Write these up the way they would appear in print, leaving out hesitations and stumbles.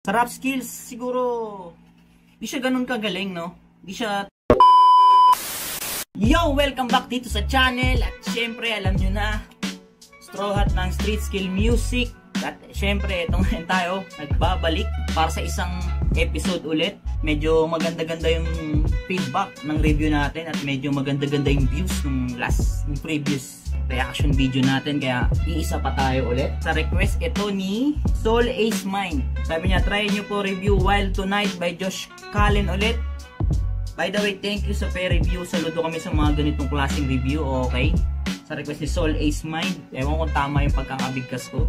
Sa rap skills, siguro, di siya ganun kagaling, no? Di siya... Yo! Welcome back dito sa channel. At syempre, alam nyo na, Straw Hat ng Street Skill Music. At syempre, itong tayo, nagbabalik para sa isang episode ulit. Medyo maganda-ganda yung feedback ng review natin. At medyo maganda-ganda yung views ng previous reaction video natin, kaya iisa pa tayo ulit. Sa request ito ni Soul Ace Mind, sabi niya, try nyo po review Wild Tonight by Josh Cullen ulit. By the way, thank you sa fair review. Saludo kami sa mga ganitong klaseng review. Okay, sa request ni Soul Ace Mind, ewan kung tama yung pagkakabigkas ko,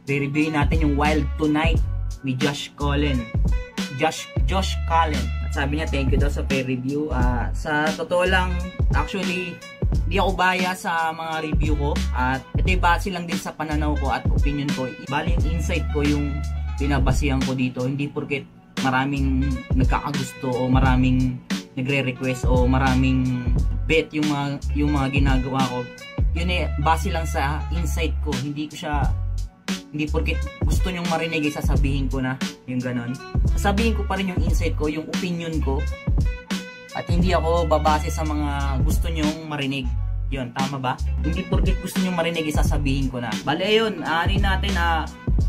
re-reviewin natin yung Wild Tonight ni Josh Cullen. Josh Cullen. At sabi niya, thank you daw sa fair review. Sa totoo lang, actually, di ako baya sa mga review ko, at ito'y base lang din sa pananaw ko at opinion ko. Bali yung insight ko yung pinabasihan ko dito, hindi porket maraming nagkakagusto o maraming nagre-request o maraming bet yung mga ginagawa ko. Yun eh, base lang sa insight ko. Hindi porket gusto nyong marinig ay sasabihin ko na yung ganon. Sasabihin ko pa rin yung insight ko, yung opinion ko. At hindi ako babase sa mga gusto nyong marinig. Yun, tama ba? Hindi porket gusto nyong marinig, isasabihin ko na. Bale, ayun, ari natin,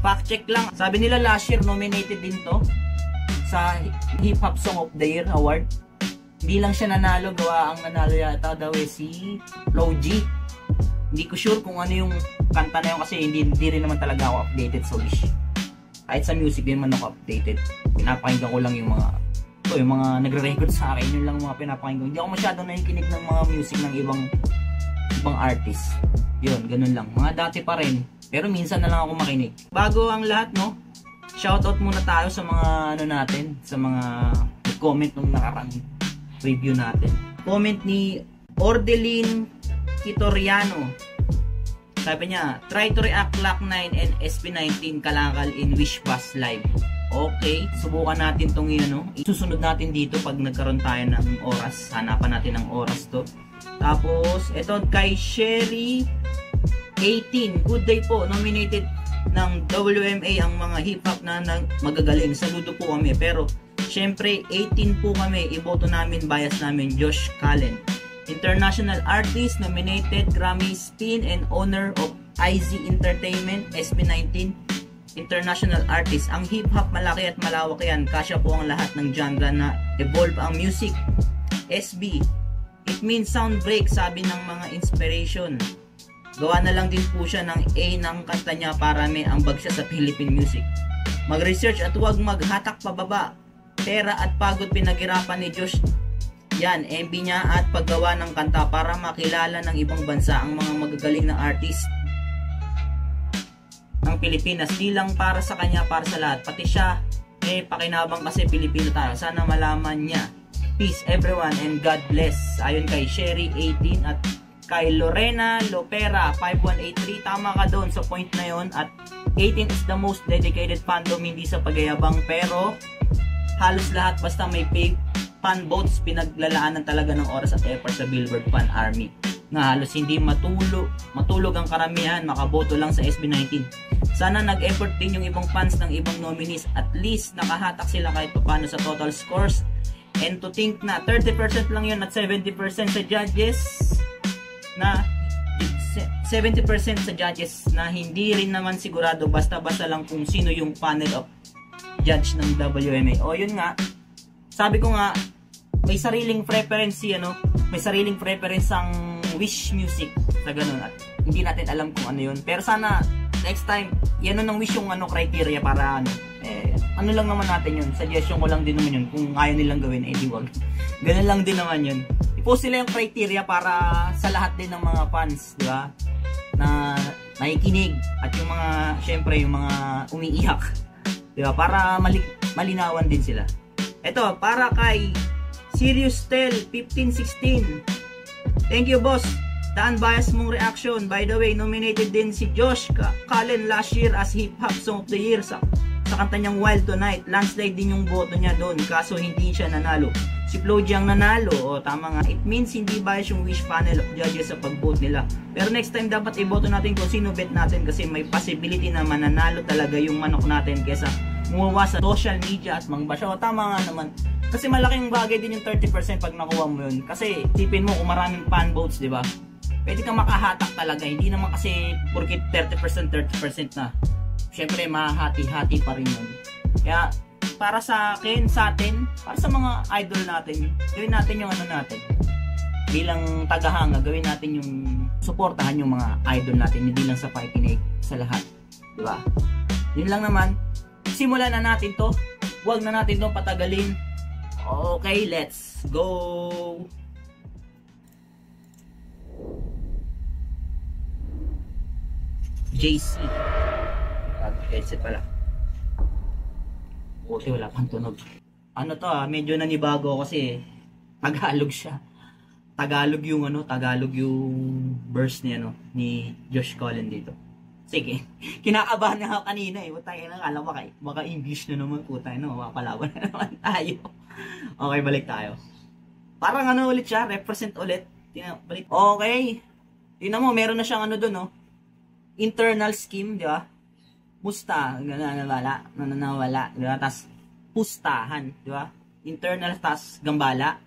fact check lang. Sabi nila last year, nominated din to sa Hip Hop Song of the Year Award. Hindi lang siya nanalo, gawa ang nanalo yata daw si Flo G. Hindi ko sure kung ano yung kanta na yun, kasi hindi rin naman talaga ako updated sa Wish. Kahit sa music din man ako updated. Pinapakinggan ko lang yung mga nagre-record sa akin, yun lang mga pinapakinggan. Hindi ako masyadong nakikinig ng mga music ng ibang artist. Yun, ganun lang. Mga dati pa rin, pero minsan na lang ako makinig. Bago ang lahat, no, shoutout muna tayo sa mga natin, sa mga comment nung nakarang review natin. Comment ni Ordelin Kitoriano. Sabi niya, try to react Glock 9 and SP19 Kalakal in Wish Bus Live. Okay, subukan natin itong isusunod natin dito pag nagkaroon tayo ng oras. Hanapan natin ng oras to. Tapos, ito kay Sherry 18. Good day po. Nominated ng WMA ang mga hip-hop na magagaling. Saludo po kami. Pero, syempre, 18 po kami. Iboto namin, bias namin, Josh Cullen. International Artist, nominated Grammy Spin and owner of IZ Entertainment, SB19. International Artist. Ang hip-hop malaki at malawak yan. Kasya po ang lahat ng genre na evolve ang music. SB. It means sound break, sabi ng mga inspiration. Gawa na lang din po siya ng A ng kanta niya para may ambag siya sa Philippine music. Mag-research at huwag maghatak pababa. Pera at pagod pinaghirapan ni Josh. Yan, MB niya at paggawa ng kanta para makilala ng ibang bansa ang mga magagaling na artist ng Pilipinas. Di lang para sa kanya, para sa lahat. Pati siya, pakinabang kasi Pilipino tayo. Sana malaman niya. Peace everyone and God bless. Ayon kay Sherry 18 at kay Lorena Lopera 5183. Tama ka doon sa point na yon. At 18 is the most dedicated fandom, hindi sa pagyayabang, pero halos lahat basta may fan votes, pinaglalaanan talaga ng oras at effort sa Billboard Fan Army na halos hindi matulog ang karamihan, makaboto lang sa SB19. Sana nag-effort din yung ibang fans ng ibang nominees, at least nakahatak sila kahit paano sa total scores. And to think na 30% lang yun at 70% sa judges na 70% sa judges na hindi rin naman sigurado, basta-basta lang kung sino yung panel of judge ng WMA. O yun nga, sabi ko nga, may sariling preference may sariling preference ang Wish Music sa ganun, at hindi natin alam kung ano yun. Pero sana next time, yan ng Wish yung criteria para ano lang naman natin yun. Suggestion ko lang din naman yun. Kung ayaw nilang gawin, di wag. Ganun lang din naman yun. I-post nila yung criteria para sa lahat din ng mga fans, di ba? Na nakikinig, at yung mga, syempre, yung mga umiiyak, di ba? Para malinawan din sila. Ito, para kay Sirius Tel 1516. Thank you, boss. Daan bias mong reaction. By the way, nominated din si Josh Cullen last year as Hip Hop Song of the Year sa kanta niyang Wild Tonight. Landslide din yung boto niya doon, kaso hindi siya nanalo. Si Flo G ang nanalo. O tama nga, it means hindi bias yung Wish panel of judges sa pag-vote nila. Pero next time dapat iboto natin kung sino bet natin, kasi may possibility na mananalo talaga yung manok natin kesa gumawa sa social media at mangbasya. O tama nga naman. Kasi malaking bagay din yung 30% pag nakuha mo yun. Kasi tipin mo kung maraming fan votes, di ba? Pwede kang makahatak talaga. Hindi naman kasi porkit 30% na. Siyempre, mahati-hati pa rin yun. Kaya, para sa akin, sa atin, para sa mga idol natin, gawin natin yung ano natin. Bilang tagahanga, gawin natin yung suportahan yung mga idol natin, hindi lang sa pakikinig sa lahat. Diba? Yun lang naman. Simulan na natin to. Huwag na natin to patagalin. Okay, let's go! JC. Headset pala. Buti wala pang tunog. Ano to medyo nanibago kasi Tagalog siya. Tagalog yung verse ni ni Josh Cullen dito. Sige. Kinakabahan na ako kanina Butay na alam baka English na naman putay mapapalaban na naman tayo. Okay, balik tayo. Parang ulit siya, represent ulit. Balik. Okay. Tingnan mo, meron na siyang doon internal scheme, di ba? Pusta, nananawala, di ba? Tas pustahan, di ba? Internal tas gambala.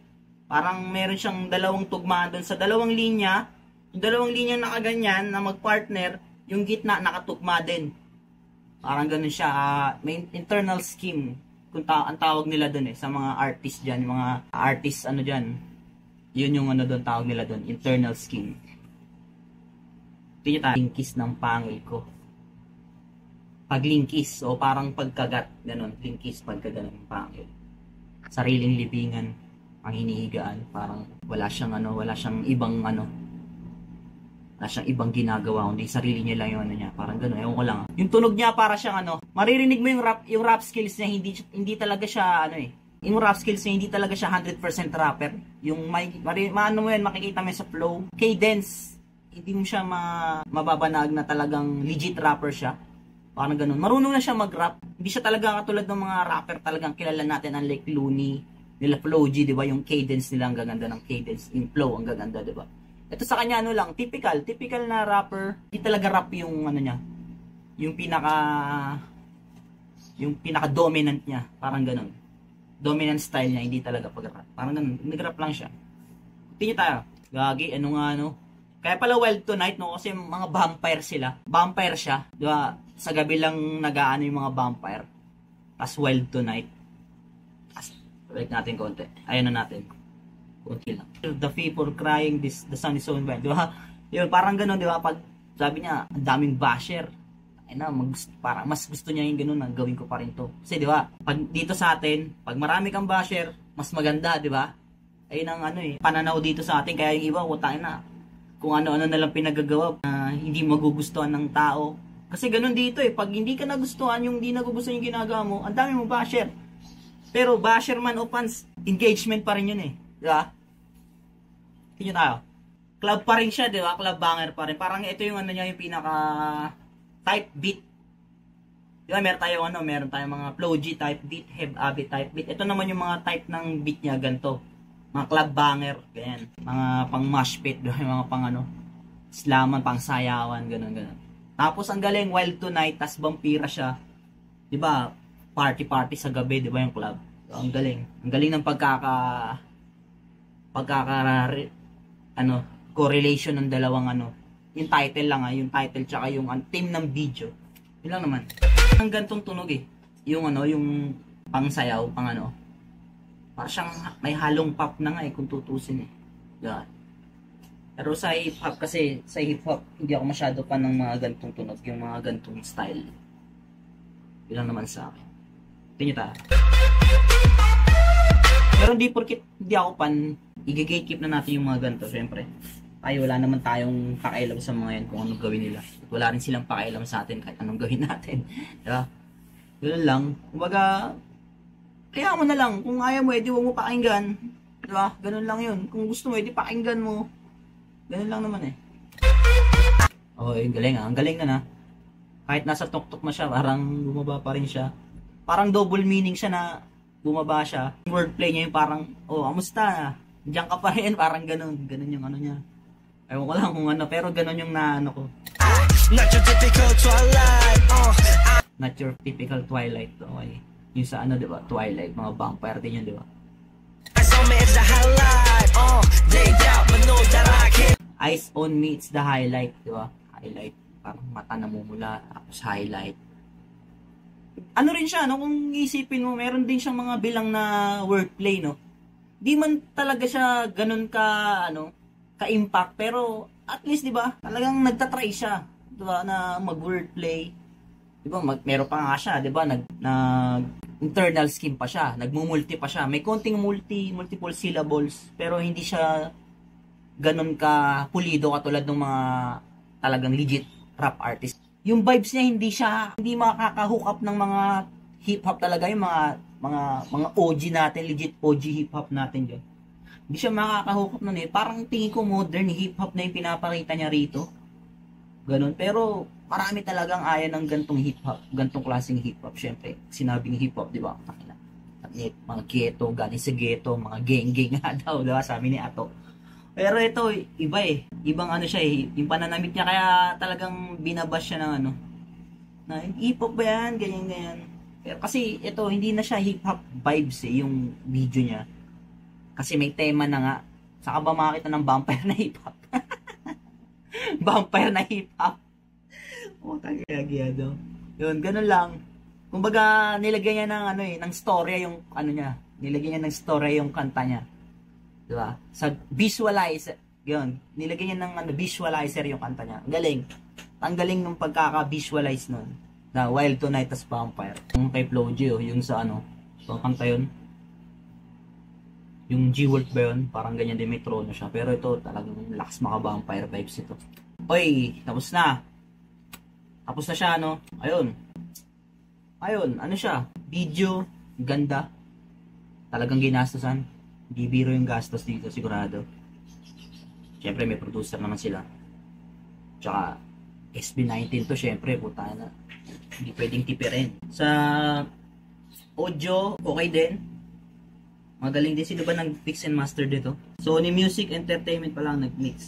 Parang meron siyang dalawang tugma doon sa dalawang linya. Yung dalawang linya nakaganyan na magpartner, yung gitna nakatugma din. Parang ganun siya. May internal scheme. Ang tawag nila doon sa mga artist diyan, yung mga artist diyan. Yun yung doon tawag nila doon, internal scheme. Tingnan tayo, linkis ng pangil ko. Paglinkis o parang pagkagat, ganun, linkis pagkagat ng pangil. Sariling libingan ang hinihigaan, parang wala siyang ibang wala siyang ibang ginagawa, kundi sarili niya lang yung niya, parang gano'n, ewan ko lang. Yung tunog niya para siyang maririnig mo yung rap skills niya, hindi talaga siya yung rap skills niya, hindi talaga siya 100% rapper. Yung maano mo yan, makikita mo sa flow, cadence, hindi mo siya mababanag na talagang legit rapper siya. Parang gano'n. Marunong na siya mag-rap. Hindi siya talaga katulad ng mga rapper talagang kilala natin, unlike Looney, nila Flow G, di ba? Yung cadence nila, ang gaganda ng cadence, yung flow, ang gaganda, di ba? Ito sa kanya lang, typical na rapper, hindi talaga rap yung niya, yung pinaka dominant niya, parang ganun. Dominant style niya, hindi talaga pag-rap. Parang ganun, nag-rap lang siya. Tingnan tayo. Gagi, Kaya pala Wild Tonight, kasi mga vampire sila. Vampire siya, di ba? Sa gabi lang yung mga vampire. Tapos Wild Tonight. Tapos, balik natin konti. Ayan na natin. Kunti lang. The people crying, the sun is so bright. Di ba? Yun, parang ganun, di ba? Pag sabi niya, ang daming basher. Parang mas gusto niya yung ganun, gawin ko pa rin to. Kasi di ba, pag dito sa atin, pag marami kang basher, mas maganda, di ba? Ayun ang pananaw dito sa atin. Kaya yung iba, utangin na. Kung ano-ano na lang pinagagawa, hindi magugustuhan ng tao. Kasi ganun dito pag hindi ka nagustuhan, yung hindi nagugustuhan yung ginagawa mo, ang dami mo basher. Pero basher man o fans, engagement pa rin yun di ba? Tingnan tayo. Club pa rin siya, di ba? Club banger pa rin. Parang ito yung niya, yung pinaka type beat. Di ba? Meron tayong mga Flow G type beat, Heb Abi type beat. Ito naman yung mga type ng beat niya, ganito. Mga club banger, ganyan. Mga pang mosh pit, di ba? Yung mga pang slaman, pang sayawan, ganun. Tapos ang galing, Wild Tonight, tas vampira siya. Di ba? Party sa gabi, di ba yung club? So, ang galing. Ang galing ng correlation ng dalawang yung title lang yung title tsaka yung theme ng video. Yun lang naman. Ang gantong tunog yung pang sayaw, pang parang siyang may halong pop na nga kung tutusin diba? Pero sa hip hop kasi, hindi ako masyado pa ng mga gantong tunog, yung mga gantong style. Yun lang naman sa akin. Tingnan tayo. Pero hindi porkit hindi ako i-gatekeep na natin yung mga ganito, syempre. Wala naman tayong pakialam sa mga yan kung anong gawin nila. At wala rin silang pakialam sa atin kahit anong gawin natin. Diba? Ganun lang. Kumbaga, kaya mo na lang. Kung ayaw mo, edi huwag mo pakinggan. Diba? Ganun lang yun. Kung gusto mo, edi pakinggan mo. Ganun lang naman galing Ang galing na. Kahit nasa tok-tok na siya, parang bumaba pa rin siya. Parang double meaning siya na bumaba siya. Yung wordplay niya yung parang, kamusta? Diyan ka pa rin, parang ganun. Ganun yung niya. Ewan ko lang kung pero ganun yung ko. Not your typical Twilight. Okay. Yung sa ano, di ba? Twilight, mga vampire din yun, di ba? Eyes on me, it's the highlight, di ba? Highlight, parang mata namumula, tapos highlight. Ano rin siya, no? Kung isipin mo, meron din siyang mga bilang na wordplay, no? Di man talaga siya ganun ka, ano, ka-impact, pero at least, di ba? Talagang nagtatry siya, di ba? Na mag-wordplay. Di ba? Meron pa nga siya, di ba? Internal scheme pa siya, nagmumulti pa siya. May konting multiple syllables, pero hindi siya ganun ka pulido katulad ng mga talagang legit rap artist. Yung vibes niya hindi makaka-hook up ng mga hip hop talaga, yung mga OG natin, legit OG hip hop natin diyan. Hindi siya makaka-hook up nun eh. Parang tingin ko modern hip hop na yung pinapakita niya rito. Ganun, pero marami talagang ayaw ng gantong hip hop, gantong klaseng hip hop. Syempre, sinabing hip hop, di ba? Mga ghetto, galing sa ghetto, mga geng-geng nga daw, di ba? Sabi ni Ato. Pero ito, iba eh. Ibang ano siya eh. Yung pananamit niya, kaya talagang binabash siya ng ano. Na, hip hop ba yan? Ganyan. Pero kasi ito, hindi na siya hip hop vibes eh, yung video niya. Kasi may tema na nga. Saka ba makakita ng vampire na hip hop? Vampire na hip hop. Oh, tagagyado. Yun, ganun lang. Kumbaga, nilagyan niya ng ano eh, ng storya yung ano niya. Nilagyan niya ng storya yung kanta niya. Diba? Sa visualizer, yun, nilagyan niya ng ano, visualizer yung kanta niya. Ang galing. Ang galing nung pagkaka-visualize nun. Na Wild Tonight as Vampire. Yung kay Flo G, oh, yung sa ano, so kanta yun. Yung G-World ba yun? Parang ganyan din, may trono siya. Pero ito, talagang lakas maka-vampire vibes ito. Oy, tapos na. Tapos na siya, no? Ayun, ano siya? Video, ganda. Talagang ginastosan. Di biro yung gastos dito, sigurado. Siyempre, may producer naman sila. Tsaka, SB19 to, siyempre, puta na. Hindi pwedeng tipirin. Sa audio, okay din. Magaling din. Sino ba nag-mix and master dito? Sony Music Entertainment pa lang nag-mix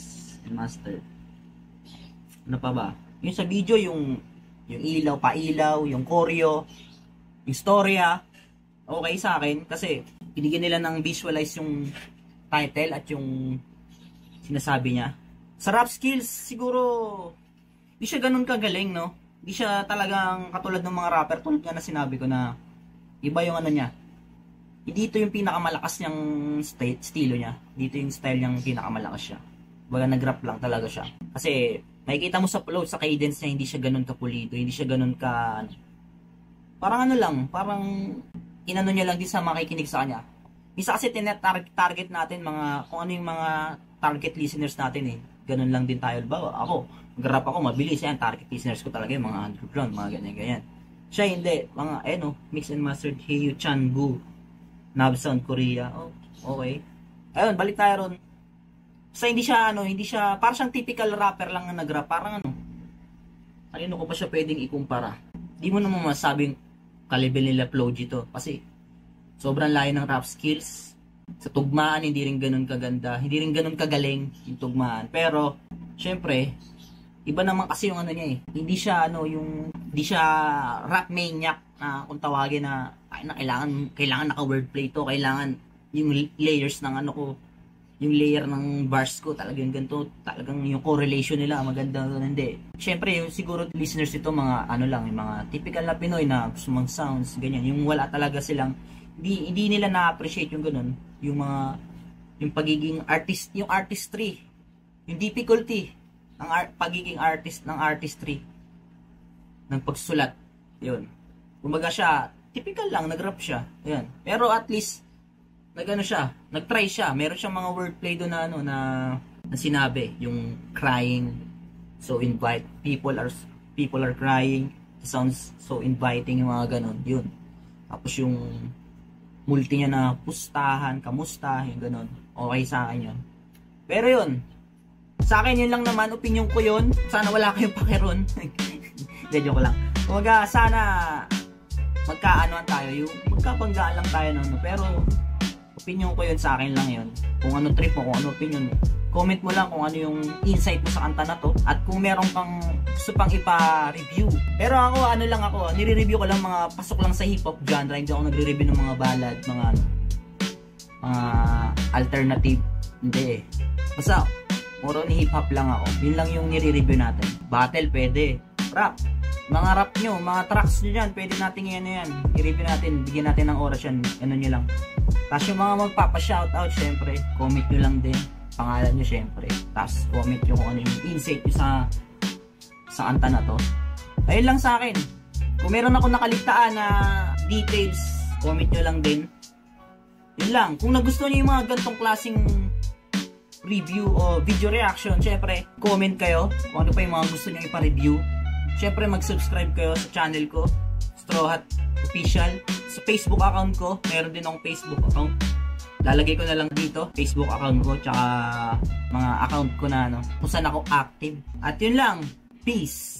and master. Ano pa ba? Yung sa video, yung ilaw, pailaw, yung choreo, yung storya, okay sa akin. Kasi, binigyan nila ng visualize yung title at yung sinasabi niya. Sa rap skills, siguro, hindi siya ganun kagaling, no? Hindi siya talagang katulad ng mga rapper. Tulad nga na sinabi ko na, iba yung ano niya. Dito yung pinakamalakas niyang estilo niya. Dito yung style niyang pinakamalakas siya. Baga nag-rap lang talaga siya. Kasi makikita mo sa flow, sa cadence niya, hindi siya ganun kapulido, hindi siya ganun ka parang ano lang, parang inano niya lang din sa makikinig sa kanya. Misa kasi target natin mga kung ano yung mga target listeners natin eh. Ganun lang din tayo. Bawa ako, mag-rap ako, mabilis yan. Target listeners ko talaga yung mga underground, mga ganyan-ganyan. Siya hindi, mga mix and mastered Heyu Changu. Nabsound Korea. Oh, okay. Ayun, balik tayo ron. So hindi siya parang siyang typical rapper lang na nag-rap. Parang ano ko pa siya pwedeng ikumpara. Di mo naman masabing kalibre nila Flo G to. Kasi sobrang layo ng rap skills. Sa tugmaan, hindi rin ganun kaganda. Hindi rin ganun kagaling yung tugmaan. Pero, syempre, iba naman kasi yung ano niya eh. Hindi siya rap maniac na kung tawagin na kailangan naka-wordplay to, kailangan yung layers ng yung layer ng bars ko, talagang ganito, talagang yung correlation nila, maganda, hindi. Siyempre, yung siguro listeners ito, mga yung mga typical na Pinoy na gusto mang sounds, ganyan, yung wala talaga silang, hindi nila na-appreciate yung ganun, yung pagiging artist, yung artistry, yung difficulty, ng pagiging artist, ng artistry, ng pagsulat, yun. Kumbaga siya, typical lang, nag-rap siya, yan. Pero at least, nag-try siya. Meron siyang mga wordplay doon na sinabi, yung crying, so people are crying, it sounds so inviting, yung mga ganun, yun. Tapos yung multi niya na pustahan, kamusta, yung ganun. Okay sa akin yun. Pero yun, sa akin yun lang naman, opinion ko yun. Sana wala kayong pakiron. Hindi, joke lang. Kumbaga, sana magkaanoan tayo, yung magkabanggaan lang tayo pero opinion ko yun, sa akin lang yun. Kung ano trip mo, kung ano opinion mo, comment mo lang kung ano yung insight mo sa kanta na to. At kung meron kang gusto gusto pang ipa-review. Pero ako, ano lang ako, nire-review ko lang mga pasok lang sa hip-hop genre. Hindi ako nagre-review ng mga ballad, mga alternative. Hindi eh. Basta, muro ni hip-hop lang ako. Yun lang yung nire-review natin. Battle, pwede. Rap. Mga rap nyo, mga tracks nyo dyan, pwede natin yan. I-review natin, bigyan natin ng oras yan. Ano nyo lang. Tapos yung mga magpapa-shoutout, syempre, comment nyo lang din. Pangalan nyo, syempre. Tapos comment nyo kung ano yung insight nyo sa kanta na to. Ayun lang sa akin. Kung meron ako nakaligtaan na details, comment nyo lang din. Yun lang. Kung nagustuhan nyo yung mga gantong klaseng review o video reaction, syempre, comment kayo kung ano pa yung mga gusto nyo ipa-review. Syempre, mag-subscribe kayo sa channel ko, Straw Hat Official. Sa Facebook account ko, meron din akong Facebook account. Lalagay ko na lang dito, Facebook account ko, tsaka mga account ko na, kung saan ako active. At yun lang. Peace!